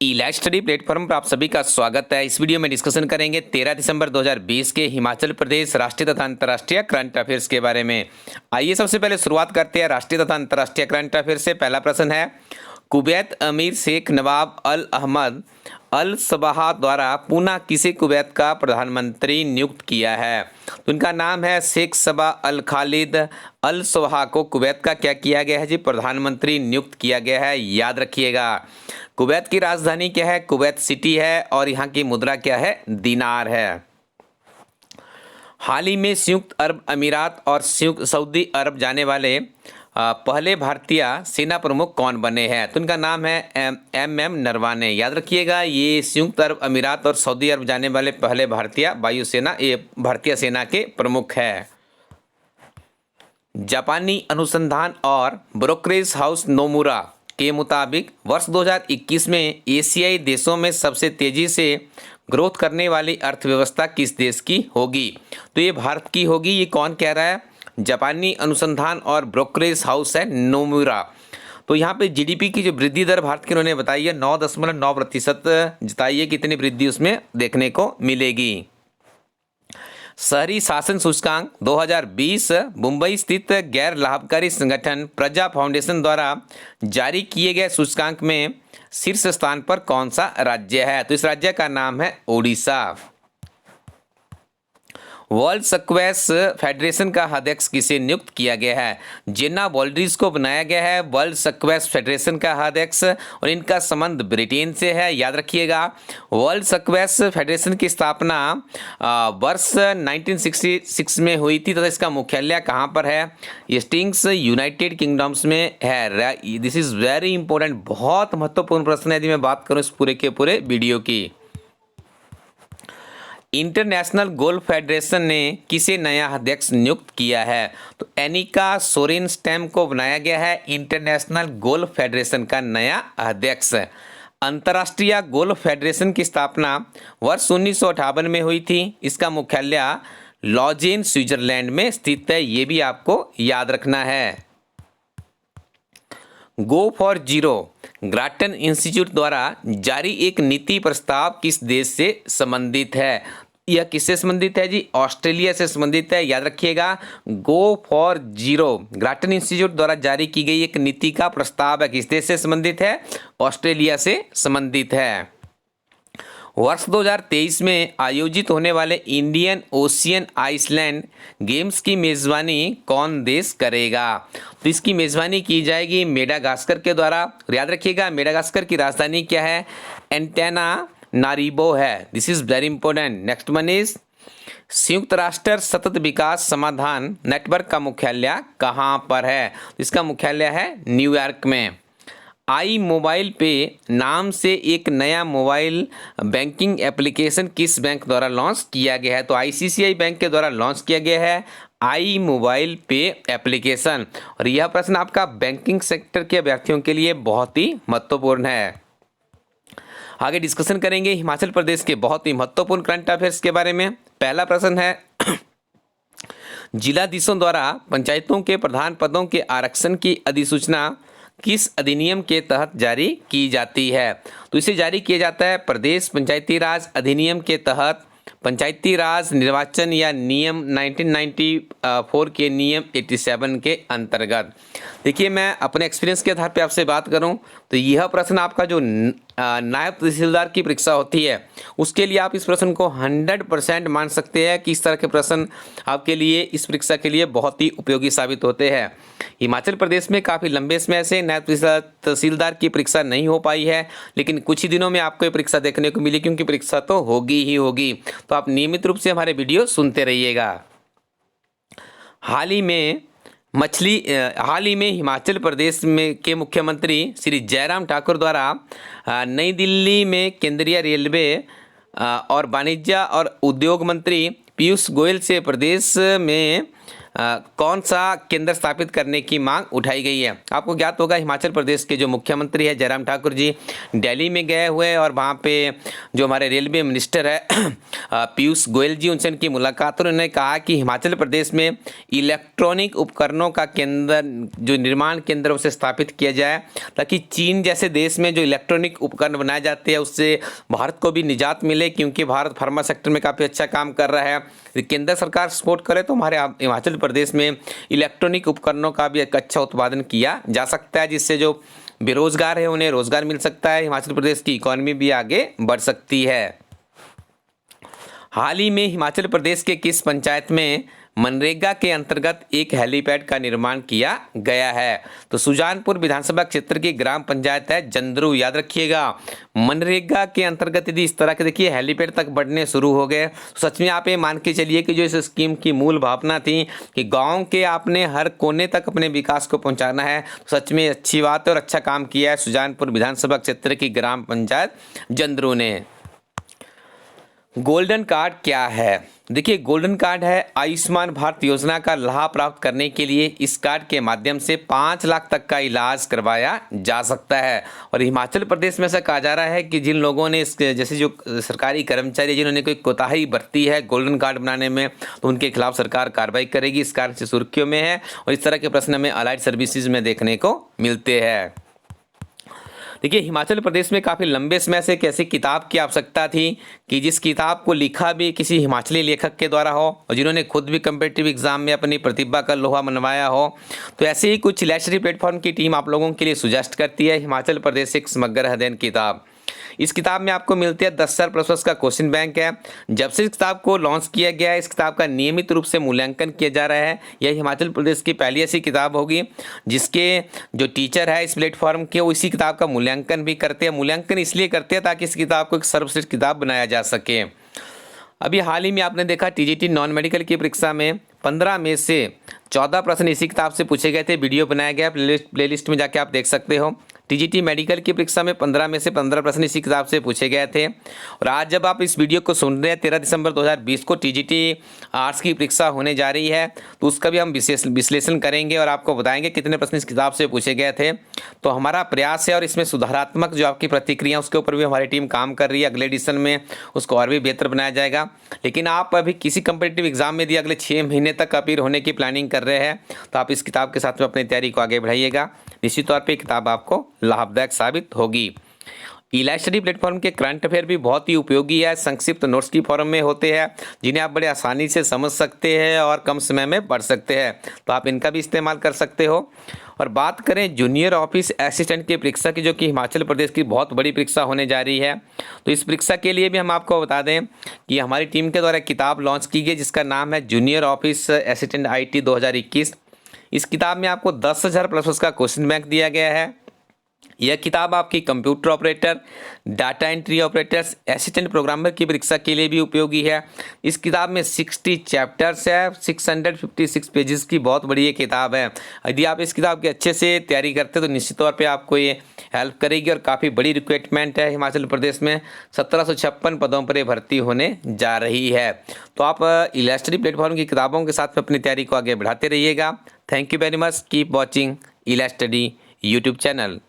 ई-लाइट study platform पर आप सभी का स्वागत है। इस वीडियो में डिस्कशन करेंगे 13 दिसंबर 2020 के हिमाचल प्रदेश राष्ट्रीय तथा अंतर्राष्ट्रीय करंट अफेयर्स के बारे में। आइए सबसे पहले शुरुआत करते हैं राष्ट्रीय तथा अंतर्राष्ट्रीय करंट अफेयर्स से। पहला प्रश्न है, कुवैत अमीर शेख नवाब अल अहमद अल सबाह द्वारा पुनः किसे कुवैत का प्रधानमंत्री नियुक्त किया है? तो उनका नाम है शेख सबा अल खालिद अल सबाह को कुवैत का क्या किया गया है जी? प्रधानमंत्री नियुक्त किया गया है। याद रखिएगा, कुवैत की राजधानी क्या है? कुवैत सिटी है और यहाँ की मुद्रा क्या है? दिनार है। हाल ही में संयुक्त अरब अमीरात और सऊदी अरब जाने वाले पहले भारतीय सेना प्रमुख कौन बने हैं? तो उनका नाम है एम नरवाने। याद रखिएगा, ये संयुक्त अरब अमीरात और सऊदी अरब जाने वाले पहले भारतीय वायुसेना भारतीय सेना के प्रमुख है। जापानी अनुसंधान और ब्रोकरेज हाउस नोमुरा के मुताबिक वर्ष 2021 में एशियाई देशों में सबसे तेजी से ग्रोथ करने वाली अर्थव्यवस्था किस देश की होगी? तो ये भारत की होगी। ये कौन कह रहा है? जापानी अनुसंधान और ब्रोकरेज हाउस है नोमुरा। तो यहाँ पे जीडीपी की जो वृद्धि दर भारत की उन्होंने बताई है 9.9% जताई है। कितनी वृद्धि उसमें देखने को मिलेगी? शहरी शासन सूचकांक 2020 मुंबई स्थित गैर लाभकारी संगठन प्रजा फाउंडेशन द्वारा जारी किए गए सूचकांक में शीर्ष स्थान पर कौन सा राज्य है? तो इस राज्य का नाम है ओडिशा। वर्ल्ड स्क्वैश फेडरेशन का अध्यक्ष किसे नियुक्त किया गया है? जेना वॉल्ड्रिज को बनाया गया है वर्ल्ड स्क्वैश फेडरेशन का अध्यक्ष और इनका संबंध ब्रिटेन से है। याद रखिएगा, वर्ल्ड स्क्वैश फेडरेशन की स्थापना वर्ष 1966 में हुई थी तथा इसका मुख्यालय कहाँ पर है? हेस्टिंग्स यूनाइटेड किंगडम्स में है। दिस इज वेरी इंपॉर्टेंट, बहुत महत्वपूर्ण प्रश्न है यदि मैं बात करूँ इस पूरे के पूरे वीडियो की। इंटरनेशनल गोल्फ फेडरेशन ने किसे नया अध्यक्ष नियुक्त किया है? तो एनिका सोरेनस्टेम को बनाया गया है इंटरनेशनल गोल्फ फेडरेशन का नया अध्यक्ष। अंतर्राष्ट्रीय गोल्फ फेडरेशन की स्थापना वर्ष 1958 में हुई थी। इसका मुख्यालय लॉजेन स्विट्जरलैंड में स्थित है। ये भी आपको याद रखना है। गो फॉर जीरो ग्राटन इंस्टीट्यूट द्वारा जारी एक नीति प्रस्ताव किस देश से संबंधित है? यह किससे संबंधित है जी? ऑस्ट्रेलिया से संबंधित है। याद रखिएगा, गो फॉर जीरो ग्राटन इंस्टीट्यूट द्वारा जारी की गई एक नीति का प्रस्ताव है। किस देश से संबंधित है? ऑस्ट्रेलिया से संबंधित है। वर्ष 2023 में आयोजित होने वाले इंडियन ओशियन आइसलैंड गेम्स की मेजबानी कौन देश करेगा? तो इसकी मेजबानी की जाएगी मेडागास्कर के द्वारा। याद रखिएगा, मेडागास्कर की राजधानी क्या है? एंटेनानारिवो है। This is very important. Next one is संयुक्त राष्ट्र सतत विकास समाधान नेटवर्क का मुख्यालय कहाँ पर है? इसका मुख्यालय है न्यूयॉर्क में। आई मोबाइल पे नाम से एक नया मोबाइल बैंकिंग एप्लीकेशन किस बैंक द्वारा लॉन्च किया गया है? तो आईसीआईसीआई बैंक के द्वारा लॉन्च किया गया है आई मोबाइल पे एप्लीकेशन। और यह प्रश्न आपका बैंकिंग सेक्टर के अभ्यर्थियों के लिए बहुत ही महत्वपूर्ण है। आगे डिस्कशन करेंगे हिमाचल प्रदेश के बहुत ही महत्वपूर्ण करंट अफेयर्स के बारे में। पहला प्रश्न है, जिलाधीशों द्वारा पंचायतों के प्रधान पदों के आरक्षण की अधिसूचना किस अधिनियम के तहत जारी की जाती है? तो इसे जारी किया जाता है प्रदेश पंचायती राज अधिनियम के तहत पंचायती राज निर्वाचन या नियम 1994 के नियम 87 के अंतर्गत। देखिए, मैं अपने एक्सपीरियंस के आधार पे आपसे बात करूं तो यह प्रश्न आपका जो नायब तहसीलदार की परीक्षा होती है उसके लिए आप इस प्रश्न को 100% मान सकते हैं कि इस तरह के प्रश्न आपके लिए इस परीक्षा के लिए बहुत ही उपयोगी साबित होते हैं। हिमाचल प्रदेश में काफ़ी लंबे समय से नायब तहसीलदार की परीक्षा नहीं हो पाई है, लेकिन कुछ ही दिनों में आपको ये परीक्षा देखने को मिली, क्योंकि परीक्षा तो होगी ही होगी। तो आप नियमित रूप से हमारे वीडियो सुनते रहिएगा। हाल ही में हिमाचल प्रदेश में के मुख्यमंत्री श्री जयराम ठाकुर द्वारा नई दिल्ली में केंद्रीय रेलवे और वाणिज्य और उद्योग मंत्री पीयूष गोयल से प्रदेश में कौन सा केंद्र स्थापित करने की मांग उठाई गई है। आपको ज्ञात होगा हिमाचल प्रदेश के जो मुख्यमंत्री है जयराम ठाकुर जी दिल्ली में गए हुए और वहाँ पे जो हमारे रेलवे मिनिस्टर है पीयूष गोयल जी उनसे उनकी मुलाकात और उन्होंने कहा कि हिमाचल प्रदेश में इलेक्ट्रॉनिक उपकरणों का केंद्र जो निर्माण केंद्र उसे स्थापित किया जाए ताकि चीन जैसे देश में जो इलेक्ट्रॉनिक उपकरण बनाए जाते हैं उससे भारत को भी निजात मिले, क्योंकि भारत फार्मा सेक्टर में काफ़ी अच्छा काम कर रहा है। केंद्र सरकार सपोर्ट करे तो हमारे हिमाचल प्रदेश में इलेक्ट्रॉनिक उपकरणों का भी एक अच्छा उत्पादन किया जा सकता है, जिससे जो बेरोजगार है उन्हें रोजगार मिल सकता है, हिमाचल प्रदेश की इकॉनमी भी आगे बढ़ सकती है। हाल ही में हिमाचल प्रदेश के किस पंचायत में मनरेगा के अंतर्गत एक हेलीपैड का निर्माण किया गया है? तो सुजानपुर विधानसभा क्षेत्र की ग्राम पंचायत है जंद्रू। याद रखिएगा, मनरेगा के अंतर्गत यदि इस तरह के देखिए हेलीपैड तक बढ़ने शुरू हो गए तो सच में आप ये मान के चलिए कि जो इस स्कीम की मूल भावना थी कि गाँव के आपने हर कोने तक अपने विकास को पहुँचाना है, तो सच में अच्छी बात है और अच्छा काम किया है सुजानपुर विधानसभा क्षेत्र की ग्राम पंचायत जंद्रू ने। गोल्डन कार्ड क्या है? देखिए, गोल्डन कार्ड है आयुष्मान भारत योजना का लाभ प्राप्त करने के लिए इस कार्ड के माध्यम से 5 लाख तक का इलाज करवाया जा सकता है। और हिमाचल प्रदेश में ऐसा कहा जा रहा है कि जिन लोगों ने इसके जैसे जो सरकारी कर्मचारी जिन्होंने कोई कोताही बरती है गोल्डन कार्ड बनाने में, तो उनके खिलाफ सरकार कार्रवाई करेगी। इस कारण से सुर्खियों में है और इस तरह के प्रश्न हमें अलाइड सर्विसेज में देखने को मिलते हैं। देखिए, हिमाचल प्रदेश में काफ़ी लंबे समय से एक ऐसी किताब की आवश्यकता थी कि जिस किताब को लिखा भी किसी हिमाचली लेखक के द्वारा हो और जिन्होंने खुद भी कम्पिटिटिव एग्जाम में अपनी प्रतिभा का लोहा मनवाया हो। तो ऐसे ही कुछ लिटरेरी प्लेटफॉर्म की टीम आप लोगों के लिए सुजेस्ट करती है हिमाचल प्रदेश एक समग्र अध्ययन किताब। इस किताब में आपको मिलती है 10,000+ का क्वेश्चन बैंक है। जब से इस किताब को लॉन्च किया गया है इस किताब का नियमित रूप से मूल्यांकन किया जा रहा है। यह हिमाचल प्रदेश की पहली ऐसी किताब होगी जिसके जो टीचर है इस प्लेटफॉर्म के वो इसी किताब का मूल्यांकन भी करते हैं। मूल्यांकन इसलिए करते हैं ताकि इस किताब को एक सर्वश्रेष्ठ किताब बनाया जा सके। अभी हाल ही में आपने देखा टीजीटी नॉन मेडिकल की परीक्षा में 15 में से 14 प्रश्न इसी किताब से पूछे गए थे। वीडियो बनाया गया प्लेलिस्ट में जाके आप देख सकते हो। टीजीटी मेडिकल की परीक्षा में 15 में से 15 प्रश्न इसी किताब से पूछे गए थे। और आज जब आप इस वीडियो को सुन रहे हैं 13 दिसंबर 2020 को टीजीटी आर्ट्स की परीक्षा होने जा रही है, तो उसका भी हम विश्लेषण करेंगे और आपको बताएंगे कितने प्रश्न इस किताब से पूछे गए थे। तो हमारा प्रयास है और इसमें सुधारात्मक जो आपकी प्रतिक्रिया उसके ऊपर भी हमारी टीम काम कर रही है। अगले एडिशन में उसको और भी बेहतर बनाया जाएगा। लेकिन आप अभी किसी कम्पिटिटिव एग्जाम में दिए अगले 6 महीने तक अपीयर होने की प्लानिंग कर रहे हैं तो आप इस किताब के साथ में अपनी तैयारी को आगे बढ़ाइएगा। निश्चित तौर पे किताब आपको लाभदायक साबित होगी। इलाइट स्टडी प्लेटफॉर्म के करंट अफेयर भी बहुत ही उपयोगी है। संक्षिप्त नोट्स की फॉर्म में होते हैं जिन्हें आप बड़े आसानी से समझ सकते हैं और कम समय में पढ़ सकते हैं, तो आप इनका भी इस्तेमाल कर सकते हो। और बात करें जूनियर ऑफिस असिस्टेंट की परीक्षा की, जो कि हिमाचल प्रदेश की बहुत बड़ी परीक्षा होने जा रही है, तो इस परीक्षा के लिए भी हम आपको बता दें कि हमारी टीम के द्वारा किताब लॉन्च की गई जिसका नाम है जूनियर ऑफिस असिस्टेंट IT 2021। इस किताब में आपको 10,000+ का क्वेश्चन बैंक दिया गया है। यह किताब आपकी computer operator, data entry operators, assistant programmer की परीक्षा के लिए भी उपयोगी है। इस किताब में 60 चैप्टर्स है, 656 पेजेस की बहुत बड़ी ये किताब है। यदि आप इस किताब की अच्छे से तैयारी करते हैं तो निश्चित तौर पे आपको ये हेल्प करेगी। और काफ़ी बड़ी रिक्वायरमेंट है हिमाचल प्रदेश में, 1756 पदों पर ये भर्ती होने जा रही है। तो आप इलाइट स्टडी प्लेटफॉर्म की किताबों के साथ में अपनी तैयारी को आगे बढ़ाते रहिएगा। Thank you very much. Keep watching elite study YouTube channel.